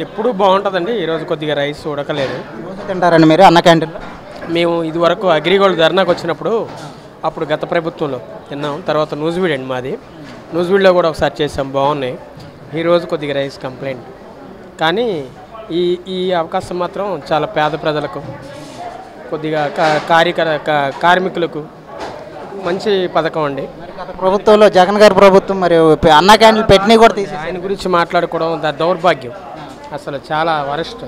ఎప్పుడు బాగుంటుందండి. ఈరోజు కొద్దిగా రైస్ ఉడకలేదు. తింటారండి మీరు అన్న క్యాంటీన్లో? మేము ఇదివరకు అగ్రిగోల్డ్ ధర్నాకు వచ్చినప్పుడు అప్పుడు గత ప్రభుత్వంలో తిన్నాం. తర్వాత నూజివీడ్ అండి మాది. నూజివీడ్లో కూడా ఒకసారి చేసాం, బాగున్నాయి. ఈరోజు కొద్దిగా రైస్ కంప్లైంట్. కానీ ఈ ఈ అవకాశం మాత్రం చాలా పేద ప్రజలకు, కొద్దిగా కార్మికులకు మంచి పథకం అండి. గత ప్రభుత్వంలో జగన్ గారి ప్రభుత్వం మరి అన్న క్యాంటీన్లు పెట్టినవి కూడా తీసి ఆయన గురించి మాట్లాడుకోవడం దౌర్భాగ్యం, అసలు చాలా వరస్ట్.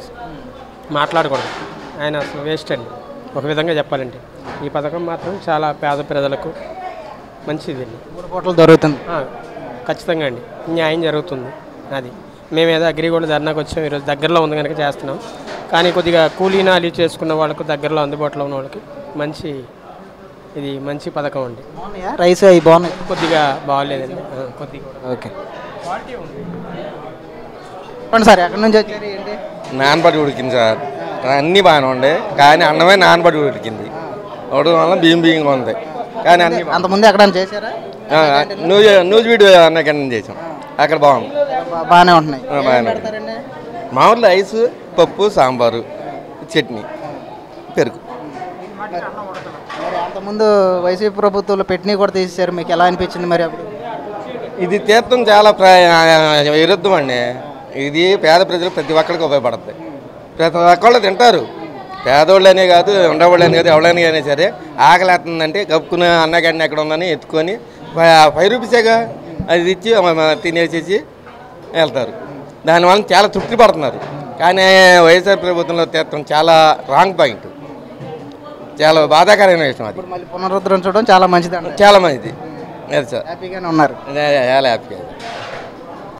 మాట్లాడకూడదు, ఆయన అసలు వేస్ట్ అండి ఒక విధంగా చెప్పాలంటే. ఈ పథకం మాత్రం చాలా పేద ప్రజలకు మంచిది. 3 పూటలు దొరుకుతుంది. ఖచ్చితంగా అండి, న్యాయం జరుగుతుంది. అది మేమేదో అగ్రిగోల్డ్ ధర్నాకు వచ్చాం. ఈరోజు దగ్గరలో ఉంది కనుక చేస్తున్నాం. కానీ కొద్దిగా కూలీనాలి చేసుకున్న వాళ్ళకు, దగ్గరలో అందుబాటులో ఉన్న వాళ్ళకి ఇది మంచి పథకం అండి. రైస్ అవి బాగున్నాయి, కొద్దిగా బాగాలేదండి కొద్దిగా. ఓకే చెప్పండి సార్, ఎక్కడి నుంచి వచ్చారు ఏంటి? నానబడి ఉడికింది సార్, అన్నీ బాగానే ఉండే. కానీ అన్నమే నానబడి ఉడికింది, ఉడకడం వల్ల బియ్యంగా ఉంది. కానీ అన్ని అంతకుముందు ఎక్కడైనా చేశారా? నూజివీడు అన్న కింద చేసాం, అక్కడ బాగుంది, బాగానే ఉంటున్నాయి. బాగానే మామూలు రైస్, పప్పు, సాంబారు, చట్నీ, పెరుగు. మరి అంతకుముందు వైసీపీ ప్రభుత్వంలో పెట్టినవి కూడా తీసేశారు, మీకు ఎలా అనిపించింది మరి అప్పుడు? ఇది తీర్థం చాలా విరుద్ధం అండి. ఇది పేద ప్రజలు ప్రతి ఒక్కరికి ఉపయోగపడుతుంది. ప్రతి ఒక్కళ్ళు తింటారు, పేదోళ్ళనే కాదు, ఉండవాళ్ళని కాదు, ఎవరైనా కానీ సరే. ఆకలి వేస్తుందంటే కప్పుకున్న అన్నగడ్డ ఎక్కడ ఉందని ఎత్తుకొని 5 రూపీసేగా అది ఇచ్చి తినేసేసి వెళ్తారు. దానివల్ల చాలా తృప్తి పడుతున్నారు. కానీ వైఎస్ఆర్ ప్రభుత్వంలో తీర్థం చాలా రాంగ్ పాయింట్, చాలా బాధాకరమైన విషయం. అది మళ్ళీ పునరుద్ధరించడం చాలా మంచిది, చాలా మంచిది. అది సార్ హ్యాపీగానే ఉన్నారు, చాలా హ్యాపీగా.